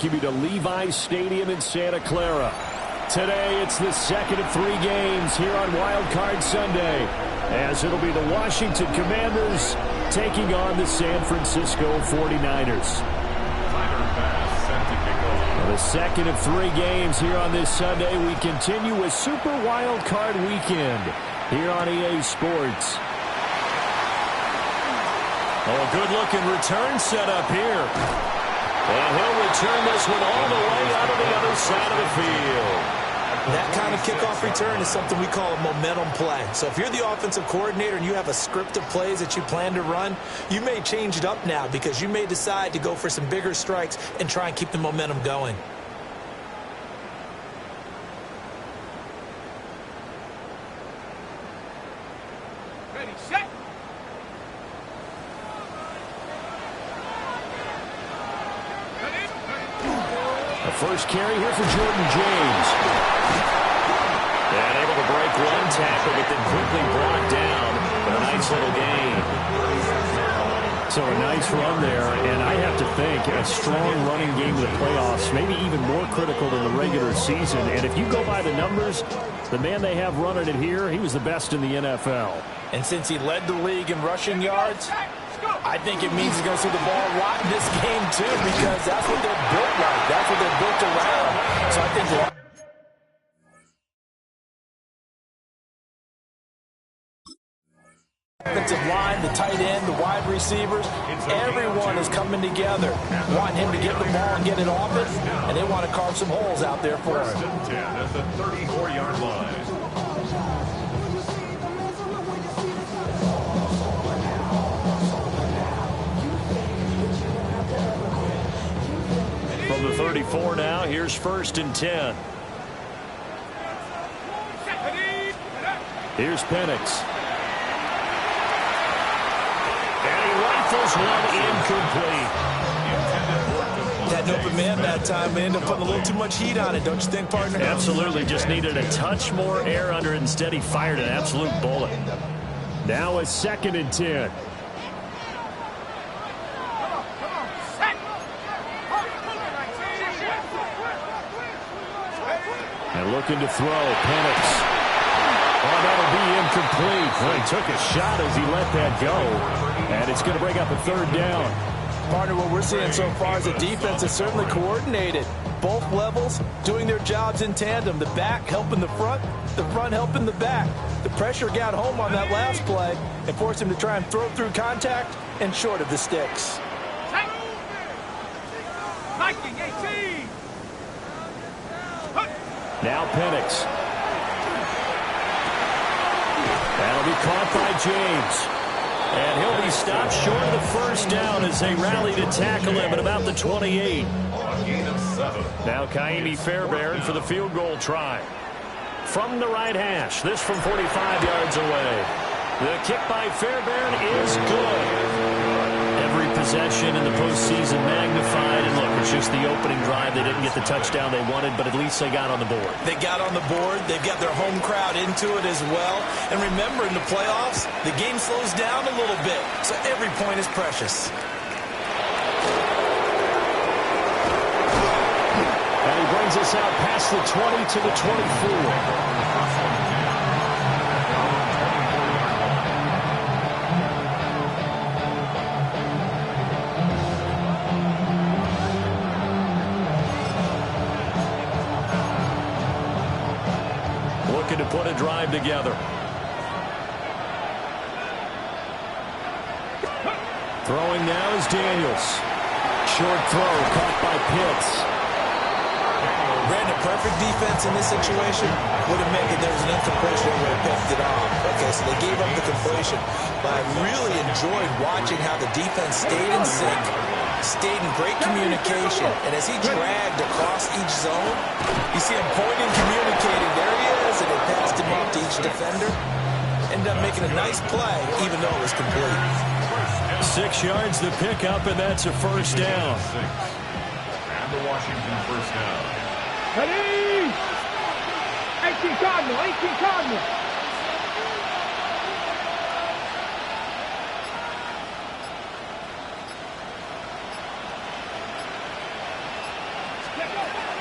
You to Levi's Stadium in Santa Clara. Today, it's the second of 3 games here on Wild Card Sunday, as it'll be the Washington Commanders taking on the San Francisco 49ers. The second of 3 games here on this Sunday. We continue with Super Wild Card Weekend here on EA Sports. Oh, a good-looking return set up here. And he'll return this one all the way out of the other side of the field. That kind of kickoff return is something we call a momentum play. So if you're the offensive coordinator and you have a script of plays that you plan to run, you may change it up now because you may decide to go for some bigger strikes and try and keep the momentum going. Ready, set. First carry here for Jordan James. And able to break one tackle, but then quickly brought down for a nice little gain. So a nice run there, and I have to think a strong running game in the playoffs, maybe even more critical than the regular season. And if you go by the numbers, the man they have running it here, he was the best in the NFL. And since he led the league in rushing yards, I think it means he's going to see the ball a lot in this game, too, because that's what they're built like. That's what they're built around. So I think the offensive line, the tight end, the wide receivers, everyone is coming together, wanting him to get the ball and get it off it, and they want to carve some holes out there for him. At the 34-yard line. From the 34 now, here's 1st and 10. Here's Penix. And he rifles one incomplete. Had an open man that time. They ended up putting a little too much heat on it, don't you think, partner? Absolutely. Just needed a touch more air under it. Instead, he fired an absolute bullet. Now a 2nd and 10. And looking to throw, Penix. Oh, that'll be incomplete. Well, he took a shot as he let that go. And it's going to bring up a 3rd down. Partner, what we're seeing so far is the defense is certainly coordinated. Both levels doing their jobs in tandem. The back helping the front helping the back. The pressure got home on that last play and forced him to try and throw through contact and short of the sticks. Viking 18. Now Penix. That'll be caught by James. And he'll be stopped short of the 1st down as they rally to tackle him at about the 28. Now Kaimi Fairbairn for the field goal try. From the right hash, this from 45 yards away. The kick by Fairbairn is good. Every possession in the postseason magnified. And look, it's just the opening drive. They didn't get the touchdown they wanted, but at least they got on the board. They got on the board. They've got their home crowd into it as well. And remember, in the playoffs, the game slows down a little bit. So every point is precious. And he brings us out past the 20 to the 24. To put a drive together. Throwing now is Daniels. Short throw caught by Pitts. Brandon, perfect defense in this situation would have meant that there was an incompletion and would have picked it off. Okay, so they gave up the completion. But I really enjoyed watching how the defense stayed in sync, stayed in great communication, and as he dragged across each zone, you see him pointing, communicating. There he is, and they passed him off to each defender. Ended up making a nice play, even though it was complete. 6 yards the pickup, and that's a 1st down. And the Washington 1st down. Ready! 18 Cardinal, 18 Cardinal.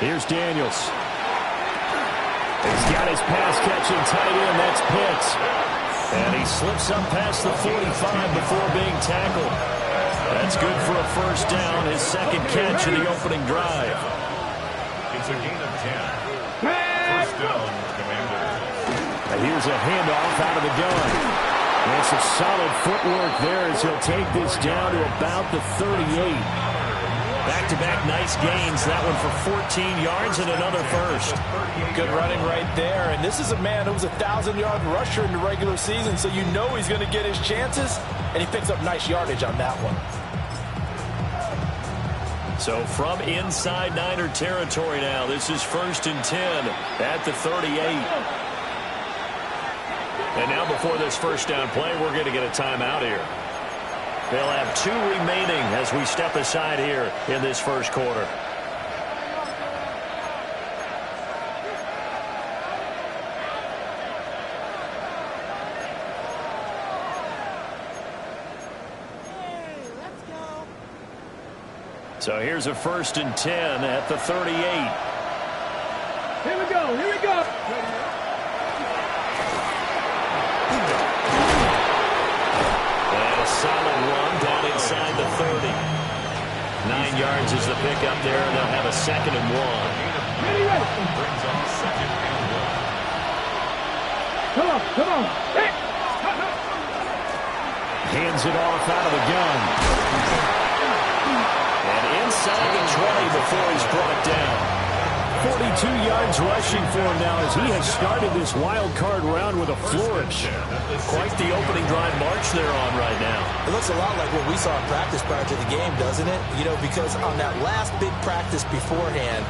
Here's Daniels. He's got his pass-catching tight end. That's Pitts. And he slips up past the 45 before being tackled. That's good for a first down, his second catch of the opening drive. It's a gain of 10. First down, Commanders. And here's a handoff out of the gun. And some solid footwork there as he'll take this down to about the 38. Back-to-back nice gains. That one for 14 yards and another first. Good running right there. And this is a man who was a 1,000-yard rusher in the regular season, so you know he's going to get his chances. And he picks up nice yardage on that one. So from inside Niner territory now, this is 1st and 10 at the 38. And now before this first down play, we're going to get a timeout here. They'll have 2 remaining as we step aside here in this first quarter. So here's a 1st and 10 at the 38. Here we go. Here we go. Solid run down inside the 30. 9 yards is the pickup there, and they'll have a 2nd and 1. Brings on 2nd and 1. Come on, come on. Hey. Hands it off out of the gun. And inside the 20 before he's brought down. 42 yards rushing for him now as he has started this wild card round with a flourish. Quite the opening drive march they're on right now. It looks a lot like what we saw in practice prior to the game, doesn't it? You know, because on that last big practice beforehand,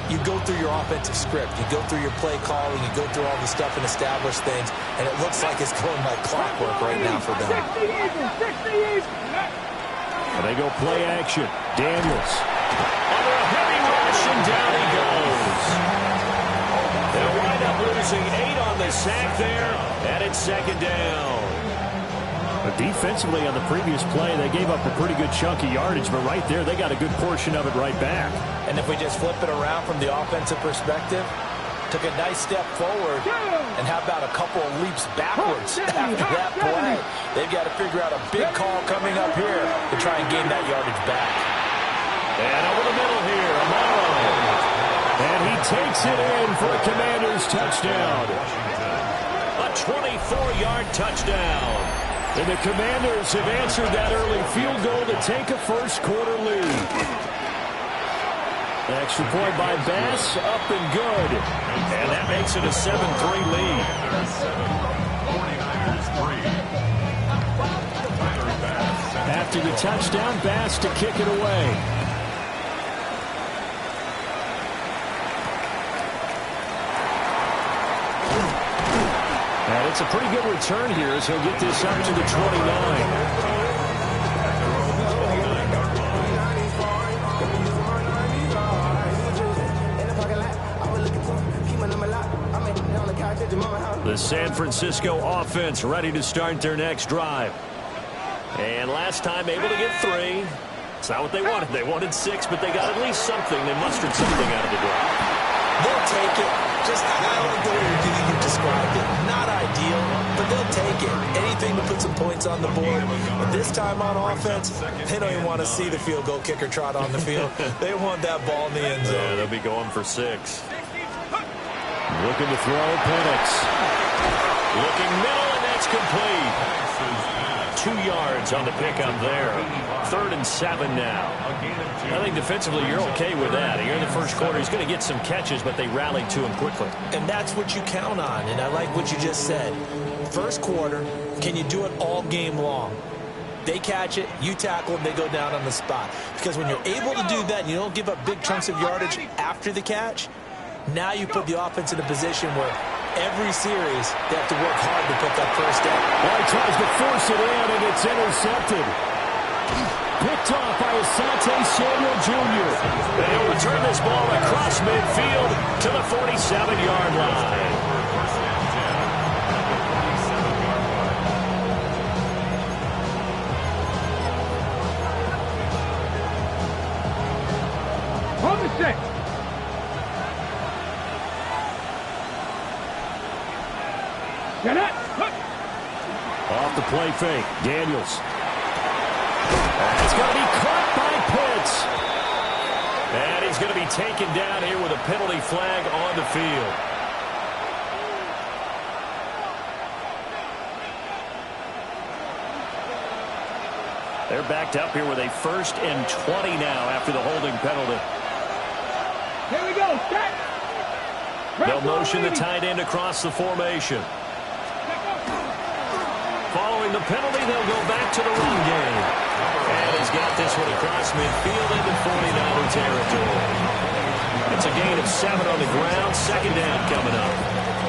you go through your offensive script. You go through your play calling. You go through all the stuff and establish things. And it looks like it's going like clockwork right now for them. 60 even. And they go play action. Daniels. Under a heavy rush, and down he goes. They'll wind up losing 8 on the sack there, and it's 2nd down. But defensively on the previous play, they gave up a pretty good chunk of yardage, but right there, they got a good portion of it right back. And if we just flip it around from the offensive perspective, took a nice step forward, and how about a couple of leaps backwards after that play? They've got to figure out a big call coming up here to try and gain that yardage back. And over the middle here, Amaro. And he takes it in for a Commanders touchdown. A 24-yard touchdown. And the Commanders have answered that early field goal to take a first quarter lead. Extra point by Bass, up and good. And that makes it a 7-3 lead. 49ers 3. After the touchdown, Bass to kick it away. And it's a pretty good return here as he'll get this up to the 29. The San Francisco offense ready to start their next drive. And last time able to get 3. It's not what they wanted. They wanted 6, but they got at least something. They mustered something out of the drive. They'll take it. Just, I don't like the way you described it. Not ideal, but they'll take it. Anything to put some points on the board. And this time on offense, they don't even want to see the field goal kicker trot on the field. They want that ball in the end zone. Yeah, they'll be going for 6. Looking to throw, Penix. Looking middle, and that's complete. 2 yards on the pickup there. 3rd and 7 now. I think defensively you're okay with that. Here in the first quarter, he's going to get some catches, but they rallied to him quickly. And that's what you count on, and I like what you just said. First quarter, can you do it all game long? They catch it, you tackle them, they go down on the spot. Because when you're able to do that and you don't give up big chunks of yardage after the catch, now you put the offense in a position where every series they have to work hard to put that first down. Well, he tries to force it in, and it's intercepted. Picked off by Asante Samuel Jr. And he'll return this ball across midfield to the 47-yard line. On the 6. Get it. Look. Off the play fake. Daniels. It's going to be caught by Pitts. And he's going to be taken down here with a penalty flag on the field. They're backed up here with a 1st and 20 now after the holding penalty. Here we go. Set. They'll motion the tight end across the formation. Following the penalty, they'll go back to the run game. And he's got this one across midfield into 49er territory. It's a gain of 7 on the ground. 2nd down coming up.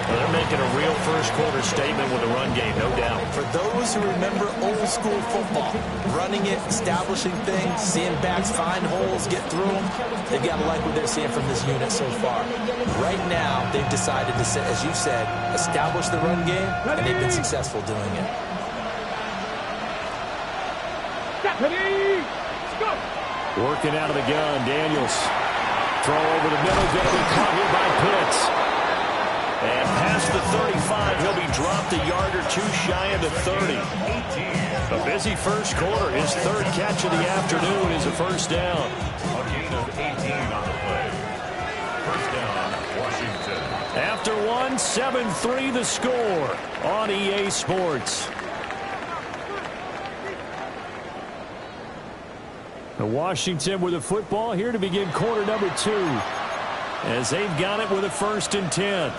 Well, they're making a real first-quarter statement with the run game, no doubt. For those who remember old-school football, running it, establishing things, seeing backs find holes, get through them, they've got to like what they're seeing from this unit so far. Right now, they've decided to, as you said, establish the run game, and they've been successful doing it. Working out of the gun, Daniels. Throw over the middle, going to be caught here by Pitts. And past the 35, he'll be dropped a yard or two shy of the 30. A busy first quarter. His 3rd catch of the afternoon is a first down. A gain of 18 on the play. First down, Washington. After 1, 7-3 the score on EA Sports. Washington with the football here to begin quarter number 2. As they've got it with a 1st and 10.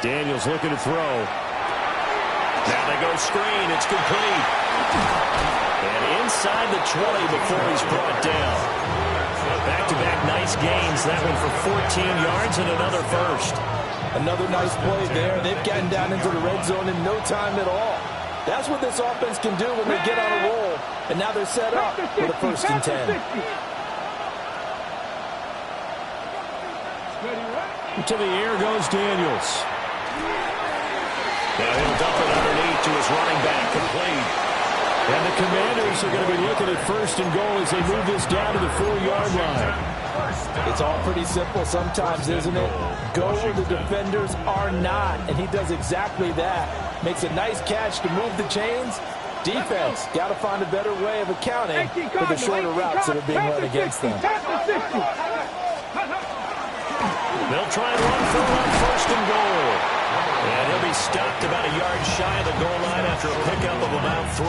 Daniels looking to throw. Now they go screen. It's complete. And inside the 20 before he's brought down. Back-to-back nice gains. That one for 14 yards and another first. Another nice play there. They've gotten down into the red zone in no time at all. That's what this offense can do when they get on a roll. And now they're set up with a 1st and 10. To the air goes Daniels. Now he'll dump it underneath to his running back, complete. And the Commanders are going to be looking at 1st and goal as they move this down to the 4-yard line. It's all pretty simple sometimes, isn't it? Go where the defenders are not, and he does exactly that. Makes a nice catch to move the chains. Defense, got to find a better way of accounting for the shorter routes that are being run against them. They'll try and run for on 1st and goal. And he'll be stopped about a yard shy of the goal line after a pickup of about 3.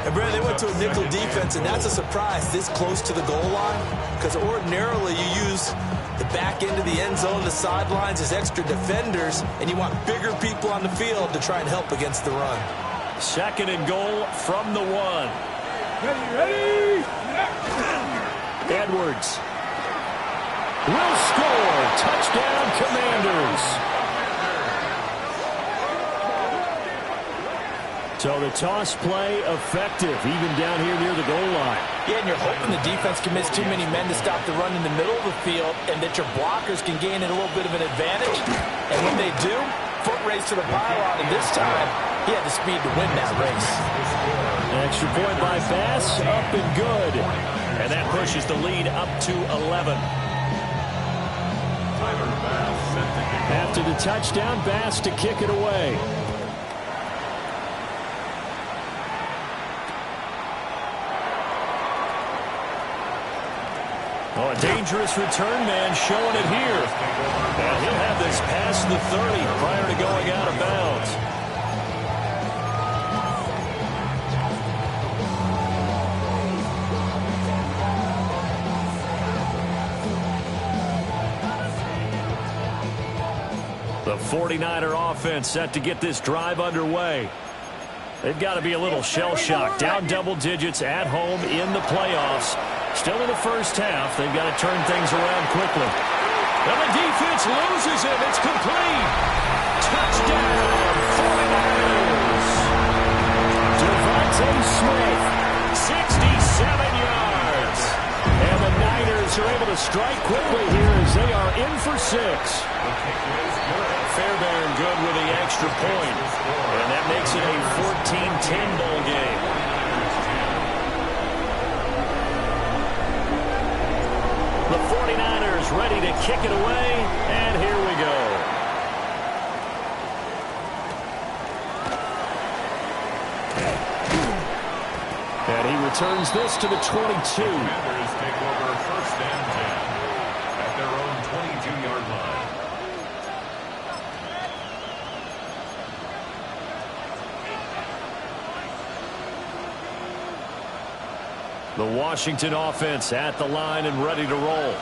And Brad, they went to a nickel defense, and that's a surprise this close to the goal line, because ordinarily you use the back end of the end zone, the sidelines as extra defenders, and you want bigger people on the field to try and help against the run. 2nd and goal from the 1. Ready. Edwards will score. Touchdown, Commanders. So the toss play effective, even down here near the goal line. Yeah, and you're hoping the defense can miss too many men to stop the run in the middle of the field, and that your blockers can gain a little bit of an advantage. And when they do, foot race to the pylon, and this time, he had the speed to win that race. Extra point by Bass, up and good. And that pushes the lead up to 11. After the touchdown, Bass to kick it away. Oh, a dangerous return man showing it here. And he'll have this past the 30 prior to going out of bounds. The 49er offense set to get this drive underway. They've got to be a little shell-shocked. Down double digits at home in the playoffs. Still in the first half. They've got to turn things around quickly. And the defense loses him. It's complete. Touchdown, 49ers. Devontae Smith, 67 yards. And the Niners are able to strike quickly here as Rams. They are in for 6. Fairbairn good with the extra point. And that makes it a 14-10 ball game. The 49ers ready to kick it away. And here we go. And he returns this to the 22. Commanders take over first and 10 at their own 22-yard line. The Washington offense at the line and ready to roll.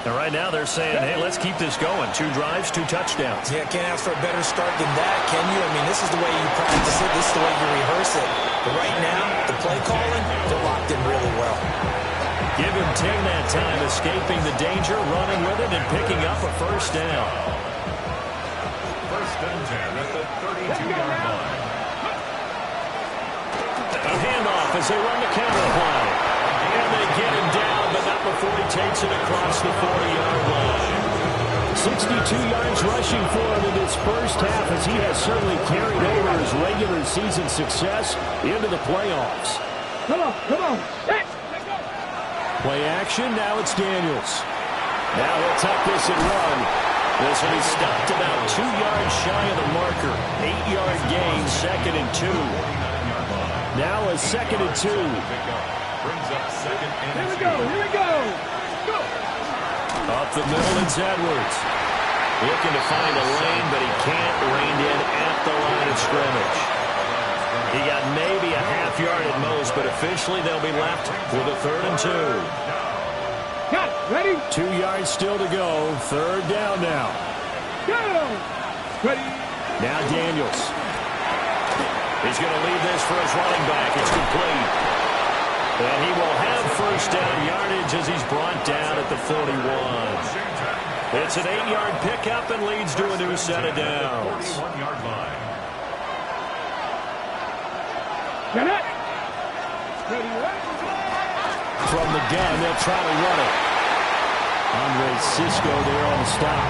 And right now they're saying, hey, let's keep this going. 2 drives, 2 touchdowns. Yeah, can't ask for a better start than that, can you? I mean, this is the way you practice it. This is the way you rehearse it. But right now, the play calling, they're locked in really well. Give him 10 that time, escaping the danger, running with it, and picking up a first down. First and 10 at the 32-yard line. A handoff as they run the counter play. And they get him down, but not before he takes it across the 40-yard line. 62 yards rushing for him in this first half, as he has certainly carried over his regular season success into the playoffs. Come on. Hey. Play action, now it's Daniels. Now he'll tuck this and run. This will be stopped about 2 yards shy of the marker. 8-yard gain, 2nd and 2. Now a 2nd and 2. Brings up 2nd and 2. Here we go. Go. Up the middle, it's Edwards. Looking to find a lane, but he can't rein in at the line of scrimmage. He got maybe a half yard at most, but officially they'll be left with a 3rd and 2. Cut. Ready? 2 yards still to go. 3rd down now. Go. Ready. Now Daniels. He's going to leave this for his running back. It's complete. And he will have first down yardage as he's brought down at the 41. It's an 8-yard pickup and leads to a new set of downs. 41-yard line. Get it. Ready. From the gun, they'll try to run it. Andre Cisco there on the stop.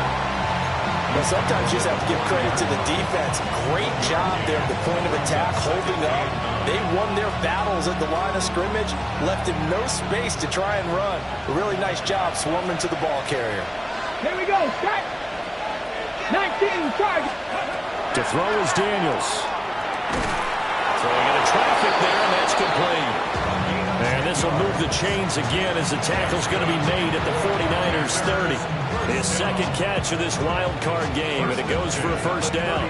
But sometimes you just have to give credit to the defense. Great job there at the point of attack, holding up. They won their battles at the line of scrimmage, left him no space to try and run. A really nice job swarming to the ball carrier. Here we go. Start. 19 target. To throw is Daniels. Throwing into traffic there, and that's complete. And this will move the chains again as the tackle's going to be made at the 49ers 30. His 2nd catch of this wild card game, and it goes for a first down.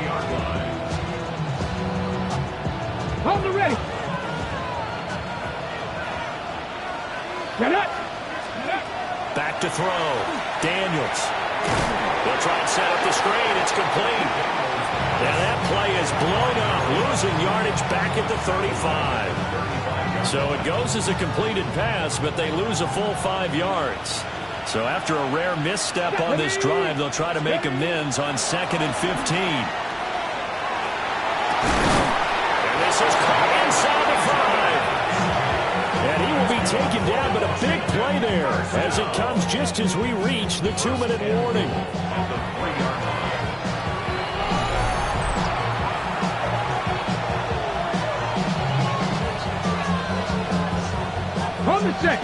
Hold it ready. Get it. Back to throw. Daniels. They'll try and set up the screen. It's complete. Now that play is blown up, losing yardage back at the 35. So it goes as a completed pass, but they lose a full 5 yards. So after a rare misstep on this drive, they'll try to make amends on 2nd and 15. And this is caught inside the 5. And he will be taken down, but a big play there as it comes just as we reach the 2-minute warning. On the 6.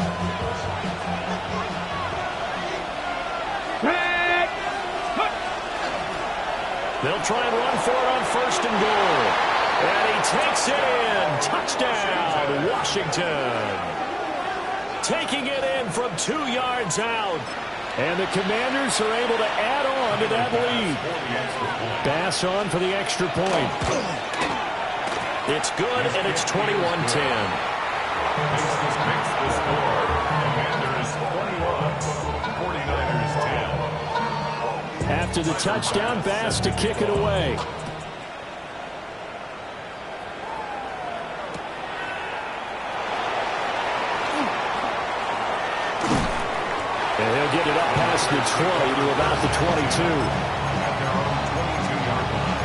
They'll try and run for it on 1st and goal. And he takes it in. Touchdown, Washington. Taking it in from 2 yards out. And the Commanders are able to add on to that lead. Bass on for the extra point. It's good, and it's 21-10. Makes the score. Commanders 21, 49ers 10. After the touchdown, Bass to kick it away. And he'll get it up past the 20 to about the 22. At their own 22-yard line.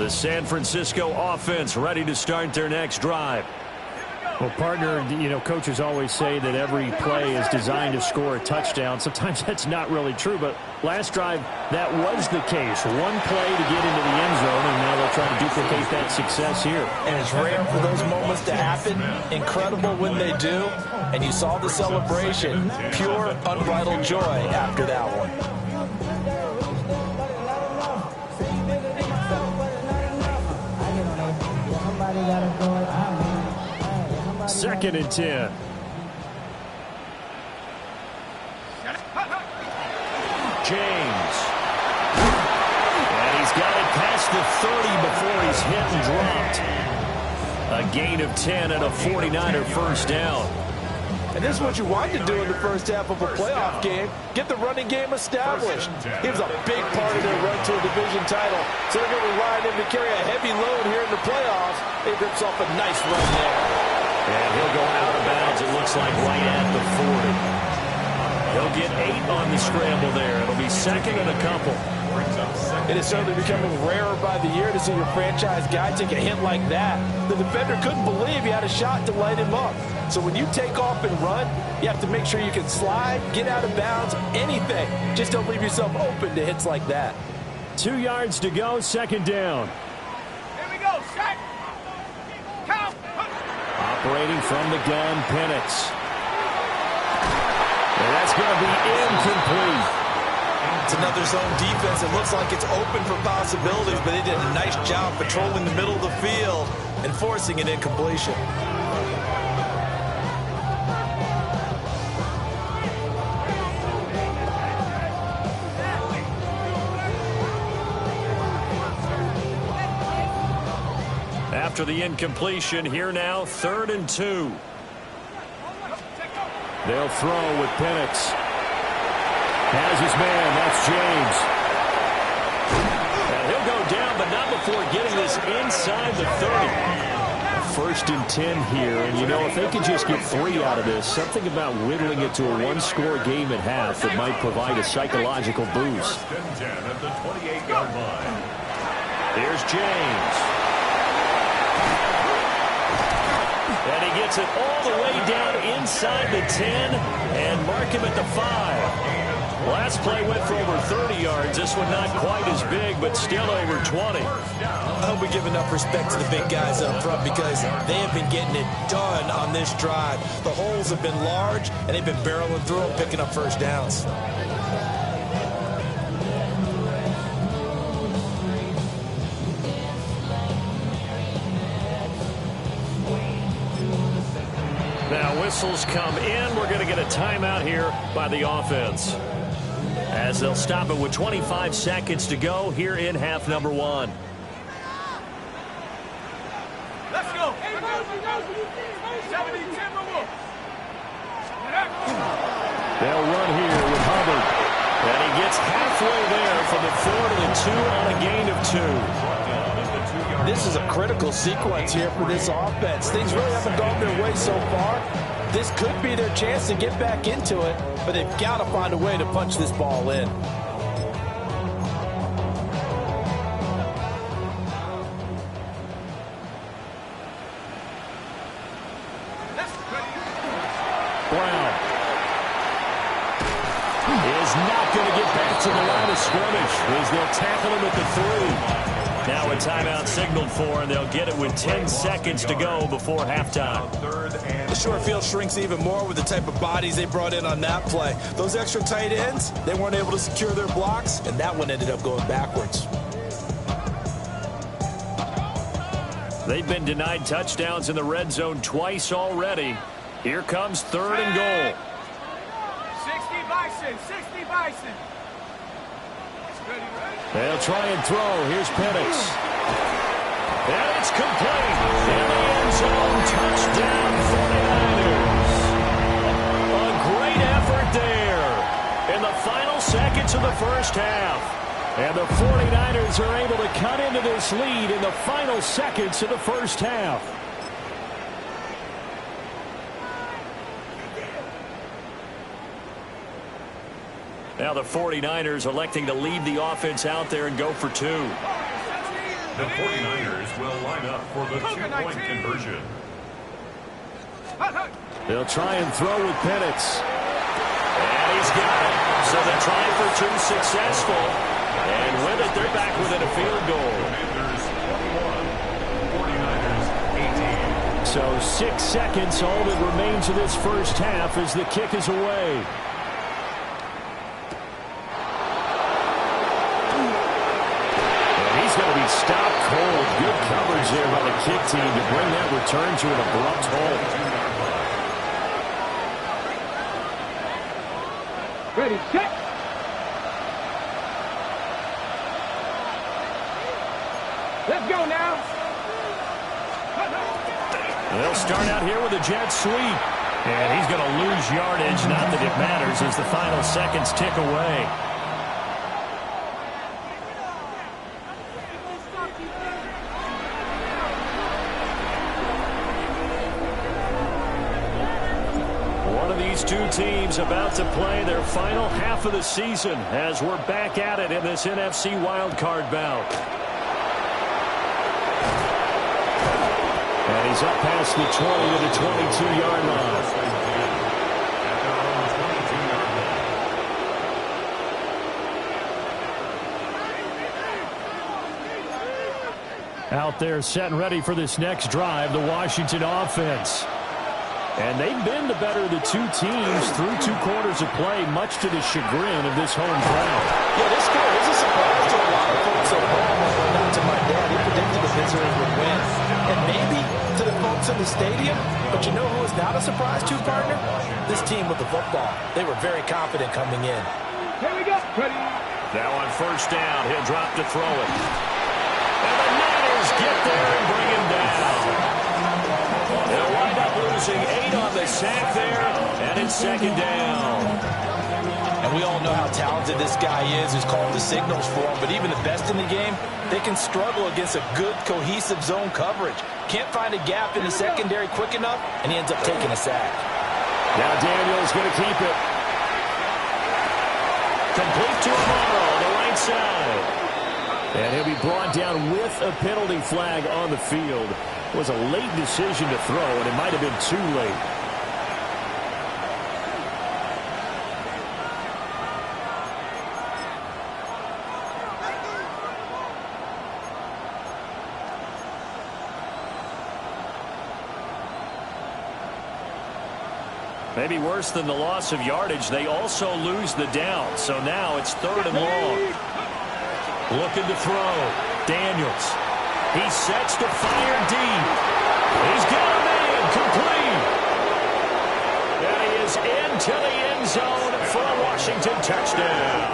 The San Francisco offense ready to start their next drive. Well, partner, you know, coaches always say that every play is designed to score a touchdown. Sometimes that's not really true, but last drive, that was the case. One play to get into the end zone, and now they'll try to duplicate that success here. And it's rare for those moments to happen. Incredible when they do. And you saw the celebration. Pure, unbridled joy after that one. Second and 10. James. And he's got it past the 30 before he's hit and dropped. A gain of 10 and a 49er first down. And this is what you want to do in the first half of a playoff game. Get the running game established. He was a big part of their run to a division title. So they're going to rely on him to carry a heavy load here in the playoffs. He rips off a nice run there. And he'll go out of bounds, it looks like, right at the 40. He'll get 8 on the scramble there. It'll be second and a couple. It is certainly becoming rarer by the year to see your franchise guy take a hit like that. The defender couldn't believe he had a shot to light him up. So when you take off and run, you have to make sure you can slide, get out of bounds, anything. Just don't leave yourself open to hits like that. 2 yards to go, second down. Here we go, set. Count. Operating from the gun, Penix. And that's going to be incomplete. It's another zone defense. It looks like it's open for possibilities, but they did a nice job patrolling the middle of the field and forcing an incompletion. After the incompletion, here now, 3rd and 2. They'll throw with Penix. Has his man, that's James. And he'll go down, but not before getting this inside the 30. 1st and 10 here, and you know, if they can just get 3 out of this, something about whittling it to a 1-score game at half that might provide a psychological boost. 1st and 10 at the 28-yard line. Here's James. And he gets it all the way down inside the 10 and mark him at the 5. Last play went for over 30 yards. This one not quite as big, but still over 20. I hope we give enough respect to the big guys up front because they have been getting it done on this drive. The holes have been large, and they've been barreling through them, picking up first downs. Now whistles come in. We're going to get a timeout here by the offense, as they'll stop it with 25 seconds to go here in half number 1. Let's go. 70, They'll run here with Hubbard. And he gets halfway there from the 4 to the 2 on a gain of 2. This is a critical sequence here for this offense. Things really haven't gone their way so far. This could be their chance to get back into it, but they've got to find a way to punch this ball in. Brown is not going to get back to the line of scrimmage as they'll tackle him at the 3. Now a timeout signaled for, and they'll get it with 10 seconds to go before halftime. The short field shrinks even more with the type of bodies they brought in on that play. Those extra tight ends, they weren't able to secure their blocks, and that one ended up going backwards. They've been denied touchdowns in the red zone twice already. Here comes 3rd and goal. 60 Bison, 60 Bison. They'll try and throw. Here's Penix. And it's complete. In the end zone, touchdown 49ers. A great effort there in the final seconds of the first half. And the 49ers are able to cut into this lead in the final seconds of the first half. Now the 49ers electing to leave the offense out there and go for 2. The 49ers will line up for the two-point conversion. They'll try and throw with Penix. And he's got it. So the try for two successful. And with it, they're back within a field goal. Commanders 21, 49ers 18. So 6 seconds, all that remains of this first half as the kick is away. And he's going to be stopped cold. Good coverage there by the kick team to bring that return to an abrupt halt. Ready, set. Let's go now. They'll start out here with a jet sweep. And he's going to lose yardage. Not that it matters as the final seconds tick away. One of these two teams about to play their final half of the season as we're back at it in this NFC wildcard bout. And he's up past the 20 to the 22-yard line. Out there set and ready for this next drive, the Washington offense. And they've been the better of the two teams through 2 quarters of play, much to the chagrin of this home crowd. Yeah, this score is a surprise to a lot of folks at home, but not to my dad. He predicted the visitors would win. And maybe to the folks in the stadium, but you know who is not a surprise to, partner? This team with the football. They were very confident coming in. Here we go. Ready. Now on first down, he'll drop to throw it. And the Niners get there and bring him down. They'll wind up losing 8 on the sack there, and it's second down. And we all know how talented this guy is who's calling the signals for him, but even the best in the game, they can struggle against a good, cohesive zone coverage. Can't find a gap in the secondary quick enough, and he ends up taking a sack. Now Daniel's going to keep it. Complete to Amaro on the right side. And he'll be brought down with a penalty flag on the field. It was a late decision to throw, and it might have been too late. Maybe worse than the loss of yardage, they also lose the down. So now it's 3rd and long. Looking to throw. Daniels. He sets to fire deep. He's got a man complete. And he is into the end zone for a Washington touchdown.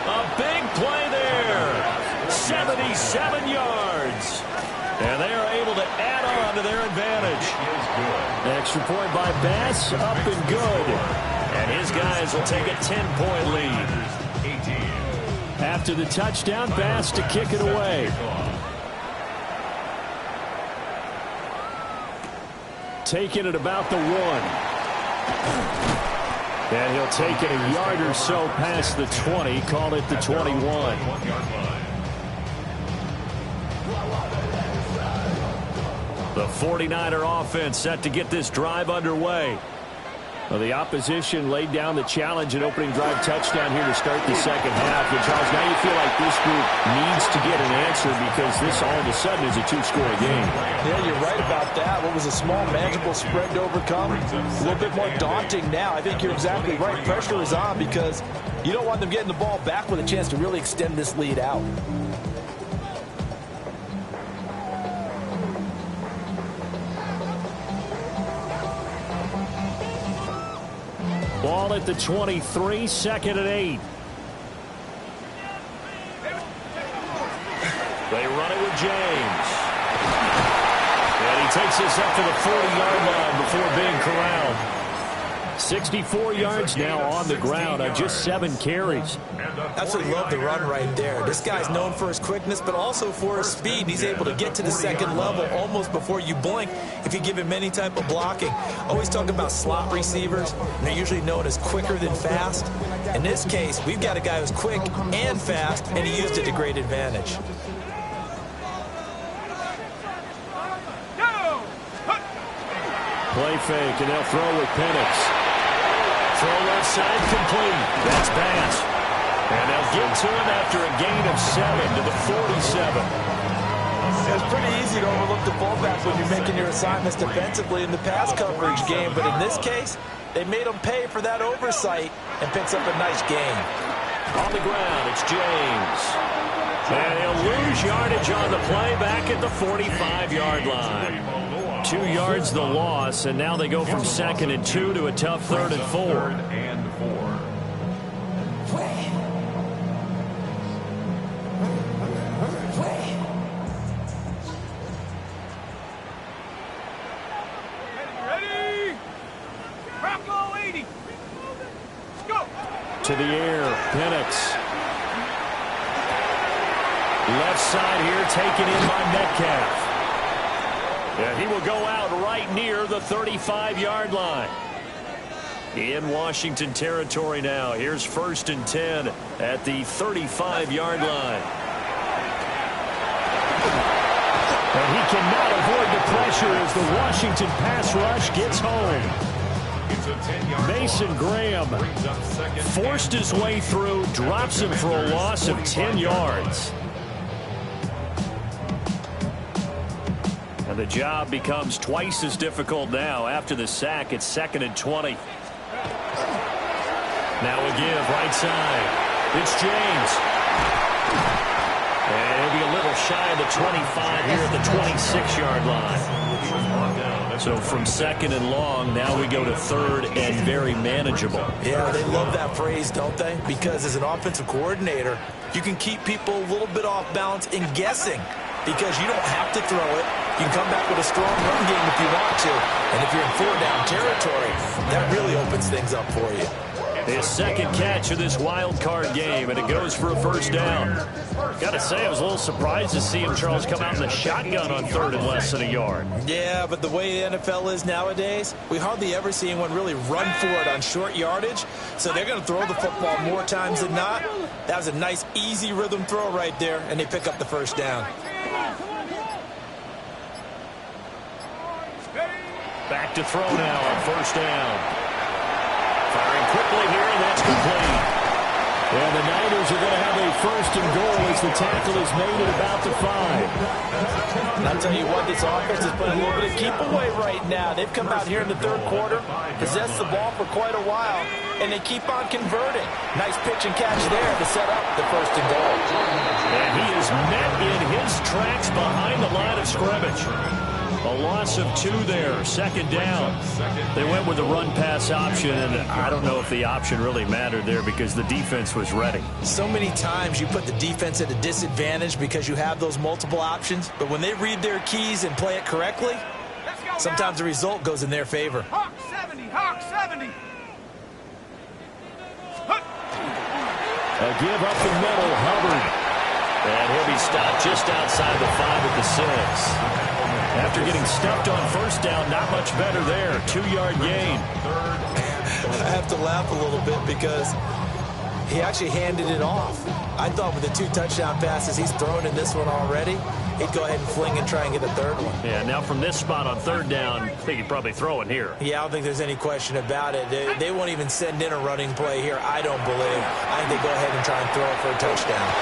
A big play there. 77 yards. And they are able to add on to their advantage. Extra point by Bass, up and good. And his guys will take a 10-point lead. After the touchdown, Bass to kick it away. Taking it about the 1. And he'll take it a yard or so past the 20, call it the 21. The 49er offense set to get this drive underway. Well, the opposition laid down the challenge and opening drive touchdown here to start the second half. And Charles, now you feel like this group needs to get an answer because this all of a sudden is a 2-score game. Yeah, you're right about that. What was a small, manageable spread to overcome, a little bit more daunting now. I think you're exactly right. Pressure is on because you don't want them getting the ball back with a chance to really extend this lead out. Ball at the 23, 2nd and 8. They run it with James. And he takes this up to the 40-yard line before being corralled. 64 yards now on the ground on just 7 carries. Absolutely love the run right there. This guy's known for his quickness, but also for his speed. He's able to get to the second level almost before you blink if you give him any type of blocking. Always talk about slot receivers, and they're usually known as quicker than fast. In this case, we've got a guy who's quick and fast, and he used it to great advantage. Play fake, and they'll throw with Penix. Throw left side complete. That's pass. And they'll get to him after a gain of 7 to the 47. It's pretty easy to overlook the fullback when you're making your assignments defensively in the pass coverage game. But in this case, they made him pay for that oversight and picks up a nice gain. On the ground, it's James. And he'll lose yardage on the play back at the 45-yard line. 2 yards the loss, and now they go from 2nd and 2 to a tough 3rd and 4. To the air, Penix. Left side here taken in by Metcalf. And he will go out right near the 35-yard line. In Washington territory now. Here's 1st and 10 at the 35-yard line. And he cannot avoid the pressure as the Washington pass rush gets home. Mason Graham Forced his way through, drops him for a loss of 10 yards. And the job becomes twice as difficult now after the sack. It's 2nd and 20. Now a give right side. It's James. And he'll be a little shy of the 25 here at the 26-yard line. So from 2nd and long, now we go to 3rd and very manageable. Yeah, they love that phrase, don't they? Because as an offensive coordinator, you can keep people a little bit off balance in guessing because you don't have to throw it. You can come back with a strong run game if you want to. And if you're in 4-down territory, that really opens things up for you. His 2nd catch of this wild card game, and it goes for a 1st down. Got to say, I was a little surprised to see him, Charles, come out in the shotgun on 3rd and less than a yard. Yeah, but the way the NFL is nowadays, we hardly ever see anyone really run for it on short yardage. So they're going to throw the football more times than not. That was a nice, easy rhythm throw right there, and they pick up the 1st down. Back to throw now on 1st down. Firing quickly here, and that's complete. And the Niners are going to have a 1st and goal as the tackle is made at about the 5. And I'll tell you what, this offense is playing a little bit of keep away right now. They've come out here in the 3rd quarter, possessed the ball for quite a while, and they keep on converting. Nice pitch and catch there to set up the 1st and goal. And he is met in his tracks behind the line of scrimmage. A loss of 2 there, 2nd down. They went with the run-pass option, and I don't know if the option really mattered there because the defense was ready. So many times you put the defense at a disadvantage because you have those multiple options, but when they read their keys and play it correctly, sometimes the result goes in their favor. Hawk 70, Hawk 70. A give up the middle, Hubbard. And he'll be stopped just outside the 5 at the 6. After getting stuffed on 1st down, not much better there. 2-yard gain. I have to laugh a little bit because he actually handed it off. I thought with the 2 touchdown passes he's thrown in this one already, he'd go ahead and fling and try and get a 3rd one. Yeah, now from this spot on 3rd down, I think he'd probably throw it here. Yeah, I don't think there's any question about it. They won't even send in a running play here, I don't believe. I think they go ahead and try and throw it for a touchdown.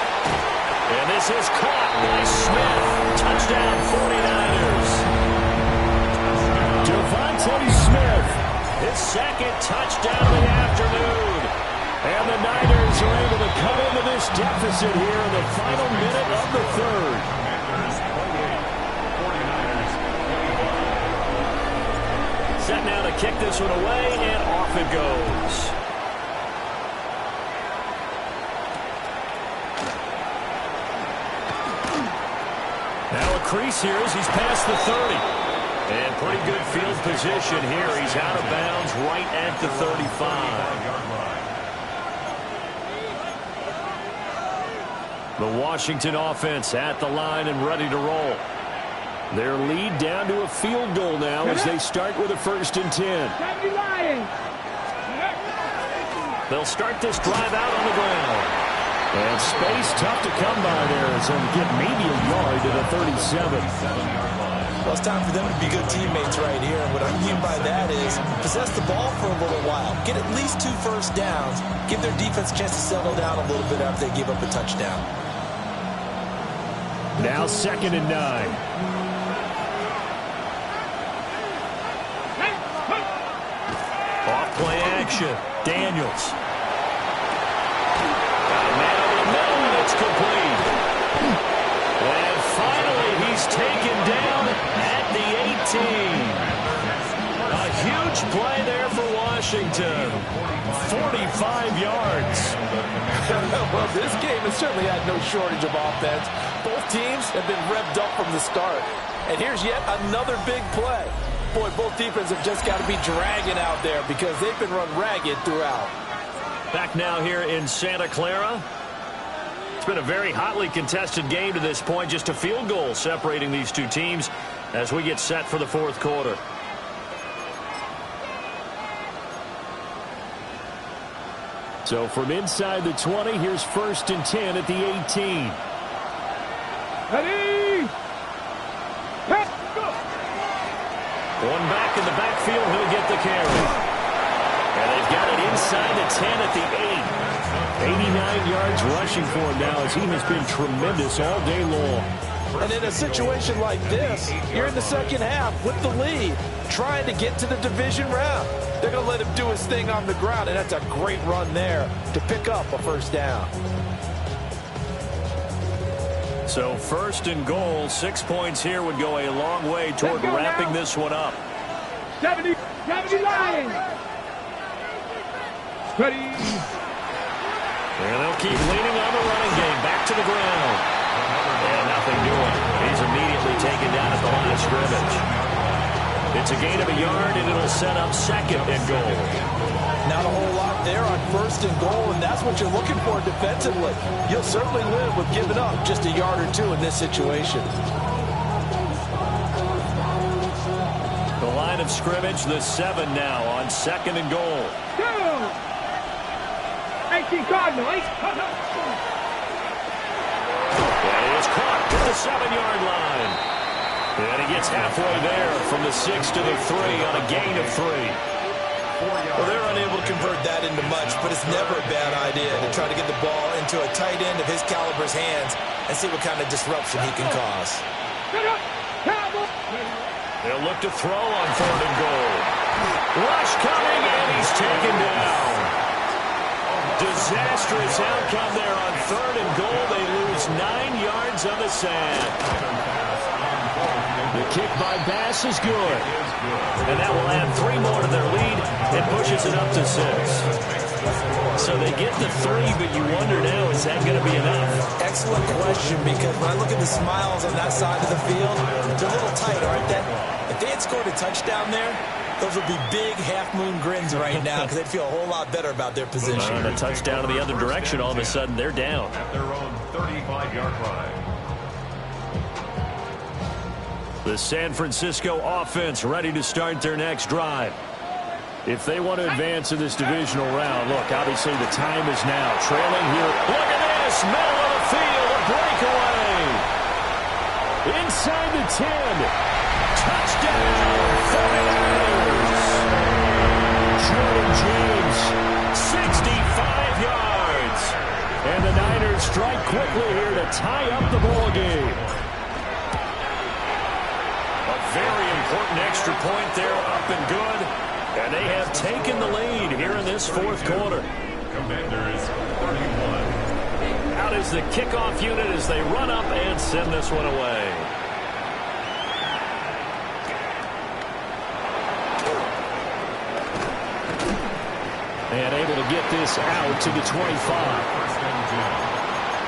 And this is caught by Smith. Touchdown 49ers. Devontae Smith. His 2nd touchdown of the afternoon. And the Niners are able to cut into this deficit here in the final minute of the 3rd. Set now to kick this one away, and off it goes. Now a crease here as he's past the 30. And pretty good field position here. He's out of bounds right at the 35. The Washington offense at the line and ready to roll. Their lead down to a field goal now as they start with a 1st and 10. They'll start this drive out on the ground. And space tough to come by there as they'll get maybe a yard to the 37. Well, it's time for them to be good teammates right here. And what I mean by that is possess the ball for a little while. Get at least 2 first downs. Give their defense a chance to settle down a little bit after they give up a touchdown. Now 2nd and 9. Off play action. Daniels. Got a man over the middle, and it's complete. And finally, he's taken down at the 18. A huge play there for Washington. 45 yards. Well, this game has certainly had no shortage of offense. Both teams have been revved up from the start. And here's yet another big play. Boy, both defenses have just got to be dragging out there because they've been run ragged throughout. Back now here in Santa Clara. It's been a very hotly contested game to this point. Just a field goal separating these two teams as we get set for the 4th quarter. So from inside the 20, here's 1st and 10 at the 18. Ready? Set, go. One back in the backfield, he'll get the carry. And they've got it inside the 10 at the 8. 89 yards rushing for him now as he has been tremendous all day long. And in a situation like this, you're in the second half with the lead, trying to get to the division round. They're going to let him do his thing on the ground, and that's a great run there to pick up a first down. So 1st and goal, 6 points here would go a long way toward wrapping this one up. 70 Lions. Ready? And they'll keep leaning on the running game. Back to the ground. And nothing doing. He's immediately taken down at the line of scrimmage. It's a gain of a yard, and it'll set up 2nd and goal. Not a whole lot there on 1st and goal, and that's what you're looking for defensively. You'll certainly live with giving up just a yard or 2 in this situation. The line of scrimmage, the 7 now on 2nd and goal. Go. 18 Cardinal. And it's caught to the 7-yard line. And he gets halfway there from the 6 to the 3 on a gain of 3. Well, they're unable to convert that into much, but it's never a bad idea to try to get the ball into a tight end of his caliber's hands and see what kind of disruption he can cause. They'll look to throw on 3rd and goal. Rush coming, and he's taken down. Disastrous outcome there on 3rd and goal. They lose 9 yards on the sand. The kick by Bass is good. And that will add 3 more to their lead and pushes it up to 6. So they get the 3, but you wonder now, is that going to be enough? Excellent question, because when I look at the smiles on that side of the field, they're a little tight, aren't they? If they had scored a touchdown there, those would be big half-moon grins right now because they'd feel a whole lot better about their position. A touchdown in the other direction, all of a sudden they're down. At their own 35-yard line. The San Francisco offense ready to start their next drive. If they want to advance in this divisional round, look, obviously the time is now. Trailing here. Look at this, middle of the field, a breakaway. Inside the 10. Touchdown, 49ers. Jordan James. 65 yards. And the Niners strike quickly here to tie up the ball game. A very important extra point there, up and good. And they have taken the lead here in this 4th quarter. Commanders 31. Out is the kickoff unit as they run up and send this one away. And able to get this out to the 25. 1st and 10.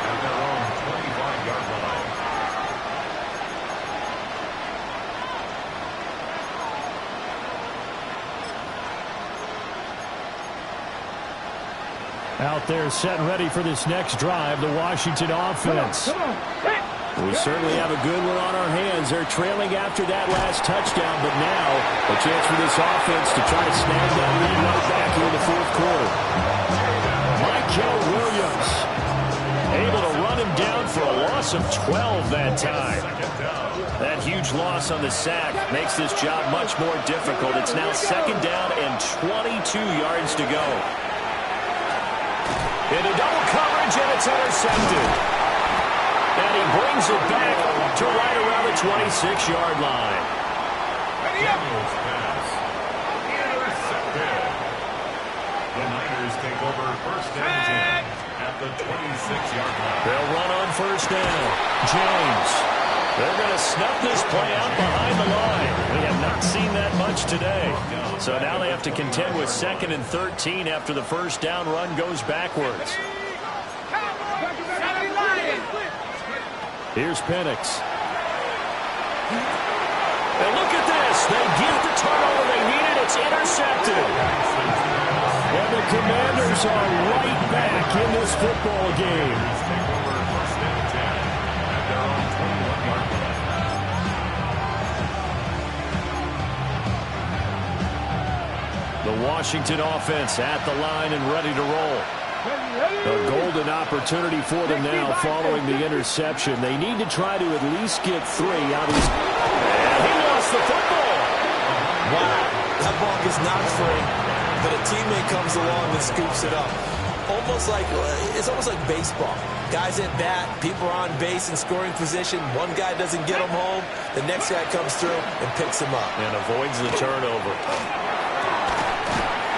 At their own 25-yard line. Out there set and ready for this next drive, the Washington offense. We certainly have a good one on our hands. They're trailing after that last touchdown, but now a chance for this offense to try to snag that lead right back here in the 4th quarter. Michael Williams able to run him down for a loss of 12 that time. That huge loss on the sack makes this job much more difficult. It's now 2nd down and 22 yards to go. Into double coverage, and it's intercepted. And he brings it back to right around the 26-yard line. Daniels pass. Intercepted. The Niners take over 1st and 10 at the 26-yard line. They'll run on 1st down. James. They're going to snap this play out behind the line. We have not seen that much today. So now they have to contend with 2nd and 13 after the 1st down run goes backwards. Here's Penix. And look at this. They get the turnover they needed. It's intercepted. And the Commanders are right back in this football game. Take over 1st and 10 at their own 21-yard line. The Washington offense at the line and ready to roll. A golden opportunity for them now following the interception. They need to try to at least get 3 out of these. And he lost the football. Wow, that ball gets knocked free, but a teammate comes along and scoops it up. It's almost like baseball. Guys at bat, people are on base in scoring position. One guy doesn't get him home. The next guy comes through and picks him up. And avoids the turnover.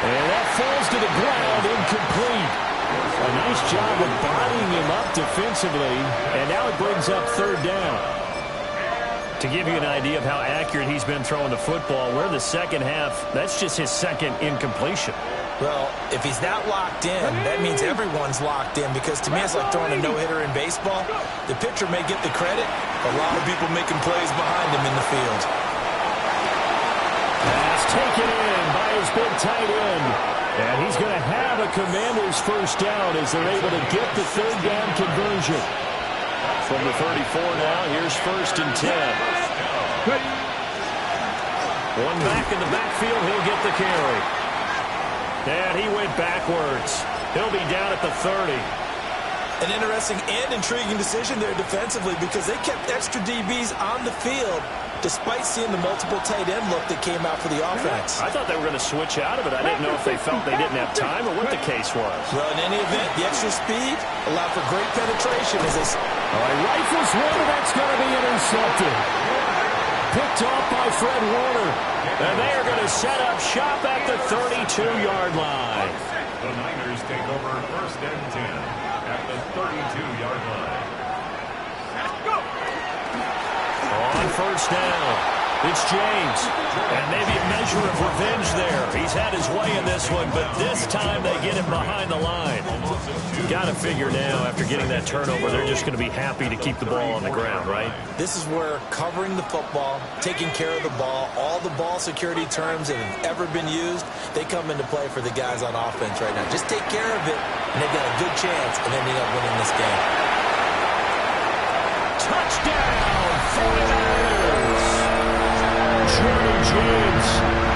And that falls to the ground, incomplete. A nice job of bodying him up defensively, and now it brings up 3rd down. To give you an idea of how accurate he's been throwing the football, we're in the 2nd half. That's just his 2nd incompletion. Well, if he's not locked in, that means everyone's locked in, because to me it's like throwing a no-hitter in baseball. The pitcher may get the credit, but a lot of people making plays behind him in the field. Pass taken in by his big tight end. And he's going to have a Commanders 1st down as they're able to get the 3rd down conversion. From the 34 now, here's 1st and 10. One back in the backfield, he'll get the carry. And he went backwards. He'll be down at the 30. An interesting and intriguing decision there defensively, because they kept extra DBs on the field despite seeing the multiple tight end look that came out for the offense. I thought they were going to switch out of it. I didn't know if they felt they didn't have time or what the case was. Well, in any event, the extra speed allowed for great penetration as they... All right, rifles one, and that's going to be intercepted. Picked off by Fred Warner. And they are going to set up shop at the 32-yard line. The Niners take over 1st and 10 at the 32-yard line. On 1st down, it's James. And maybe a measure of revenge there. He's had his way in this one, but this time they get him behind the line. Got to figure now, after getting that turnover, they're just going to be happy to keep the ball on the ground, right? This is where covering the football, taking care of the ball, all the ball security terms that have ever been used, they come into play for the guys on offense right now. Just take care of it, and they've got a good chance of ending up winning this game. Touchdown, 49ers! Jordan James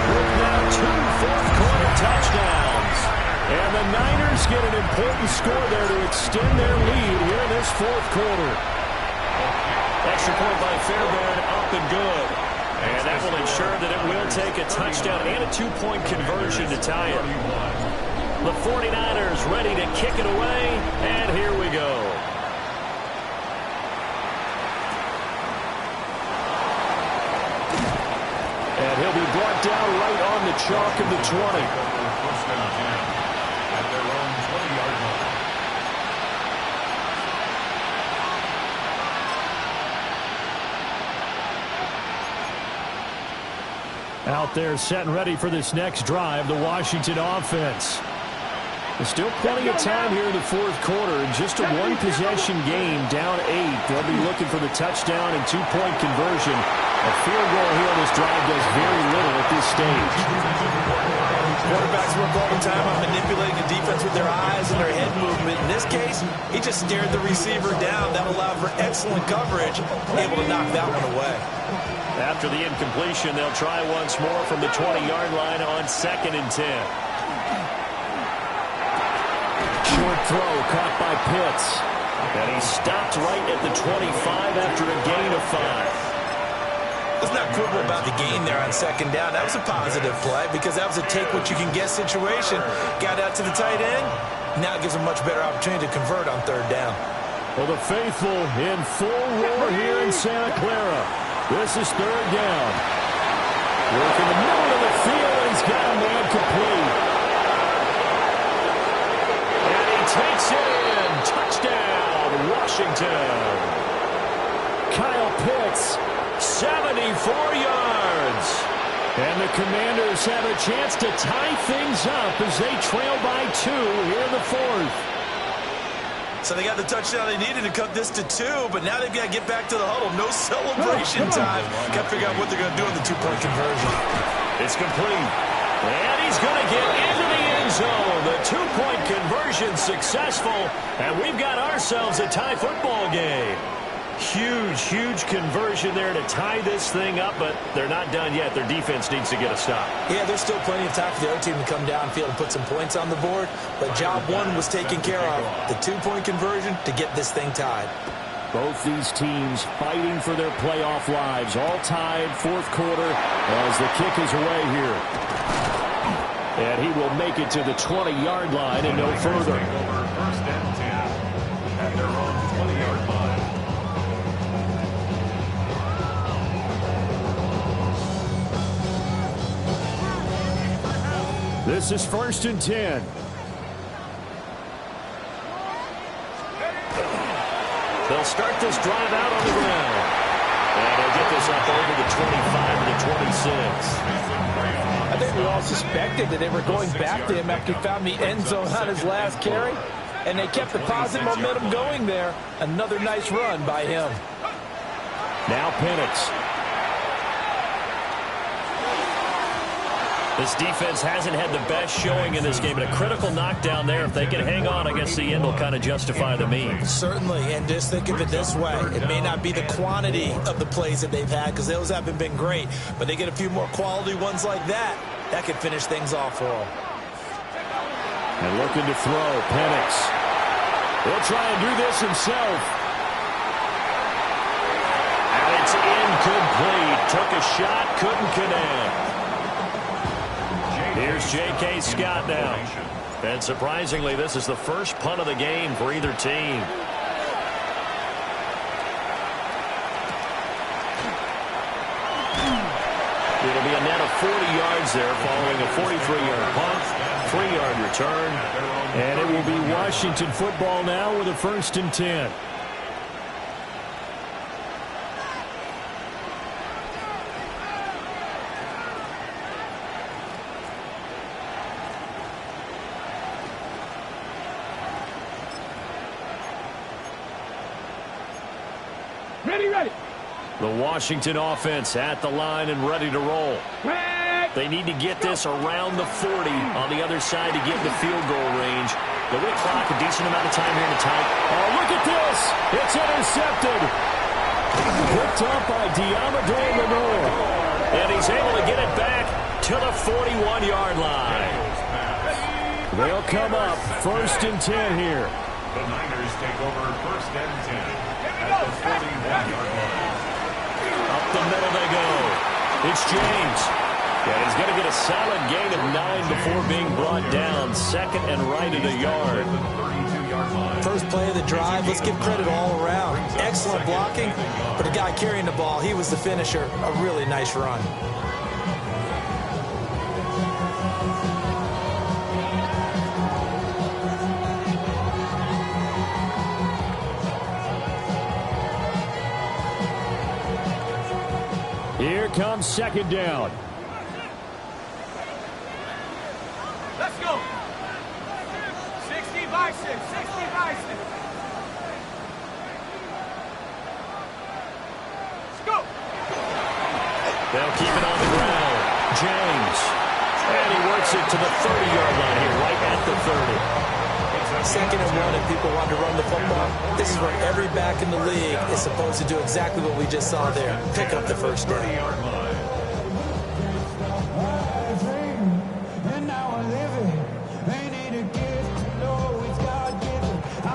with now 2 fourth-quarter touchdowns. And the Niners get an important score there to extend their lead here in this 4th quarter. Extra point by Fairbairn, up and good. And that will ensure that it will take a touchdown and a 2-point conversion to tie it. The 49ers ready to kick it away, and here we go. And he'll be brought down right on the chalk of the 20. 1st and 10 at their own 20-yard line. Out there set and ready for this next drive, the Washington offense. There's still plenty of time here in the 4th quarter. Just a 1-possession game, down 8. They'll be looking for the touchdown and 2-point conversion. A field goal here on this drive does very little at this stage. Quarterbacks work all the time on manipulating the defense with their eyes and their head movement. In this case, he just stared the receiver down. That allowed for excellent coverage, able to knock that one away. After the incompletion, they'll try once more from the 20-yard line on 2nd and 10. Short throw caught by Pitts. And he stopped right at the 25 after a gain of 5. Let's not quibble about the gain there on second down. That was a positive play because that was a take-what-you-can-get situation. Got out to the tight end. Now it gives them much better opportunity to convert on third down. Well, the faithful in full roar here in Santa Clara. This is third down. Work in the middle of the field, and he's got a man complete. And he takes it in. Touchdown, Washington. Kyle Pitts, 74 yards. and the Commanders have a chance to tie things up as they trail by 2 here in the fourth. So they got the touchdown they needed to cut this to 2, but now they've got to get back to the huddle. No celebration time. Got to figure out what they're going to do in the 2-point conversion. It's complete. And he's going to get into the end zone. The 2-point conversion successful, and we've got ourselves a tie football game. Huge, huge conversion there to tie this thing up, but they're not done yet. Their defense needs to get a stop. Yeah, there's still plenty of time for the other team to come downfield and put some points on the board, but job one was taken care of. The 2-point conversion to get this thing tied. Both these teams fighting for their playoff lives, all tied fourth quarter as the kick is away here. And he will make it to the 20-yard line and no further. First and 10 at their own 20-yard line. This is first and 10. They'll start this drive out on the ground. And they'll get this up over the 25 to the 26. I think we all suspected that they were going back to him after he found the end zone on his last carry. And they kept the positive momentum going there. Another nice run by him. Now Penix. This defense hasn't had the best showing in this game, and a critical knockdown there. If they can hang on, I guess the end will kind of justify the means. Certainly, and just think of it this way. It may not be the quantity of the plays that they've had because those haven't been great, but they get a few more quality ones like that. That could finish things off for them. And looking to throw, Penix. He'll try and do this himself. And it's incomplete. Took a shot, couldn't connect. Here's J.K. Scott now. And surprisingly, this is the first punt of the game for either team. It'll be a net of 40 yards there following a 43-yard punt, 3-yard return. And it will be Washington football now with a first and 10. Ready. The Washington offense at the line and ready to roll. They need to get this around the 40 on the other side to get the field goal range. The will clock a decent amount of time here to tie. Oh, look at this. It's intercepted. Picked up by Diamador Lenore. And he's able to get it back to the 41-yard line. They'll come up first and 10 here. The Niners take over first and 10 at the 41-yard line. Up the middle they go. It's James. Yeah, he's going to get a solid gain of 9 before being brought down. Second and right at a yard. First play of the drive, let's give credit all around. Excellent blocking, but the guy carrying the ball, he was the finisher. A really nice run. Here comes second down. Let's go. 60 by 6. 60 by 6. Let's go. They'll keep it on the ground. James. And he works it to the 30-yard line here, right at the 30. Second and 1, if people want to run the football, this is where every back in the league is supposed to do exactly what we just saw there. Pick up the first down.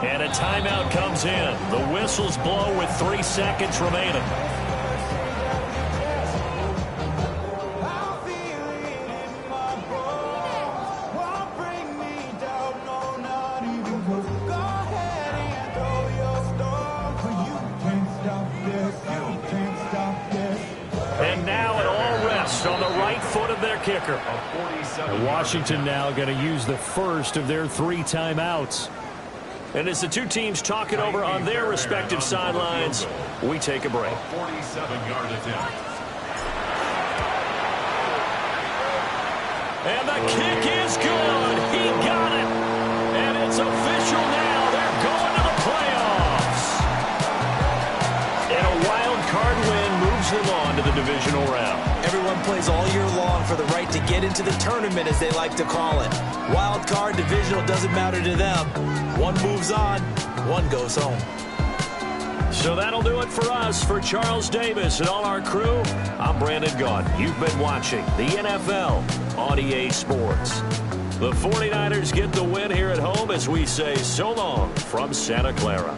And a timeout comes in. The whistles blow with 3 seconds remaining. right-footed their kicker. And Washington now going to use the first of their 3 timeouts. And as the two teams talk it over on their respective sidelines, we take a break. 47-yard attempt. And the kick is good. He got it. And it's official now. They're going to the playoffs. And a wild card win moves them on to the divisional round. Everyone plays all year long for the right to get into the tournament, as they like to call it. Wild card, divisional, doesn't matter to them. One moves on, one goes home. So that'll do it for us. For Charles Davis and all our crew, I'm Brandon Gaudin. You've been watching the NFL on EA Sports. The 49ers get the win here at home as we say so long from Santa Clara.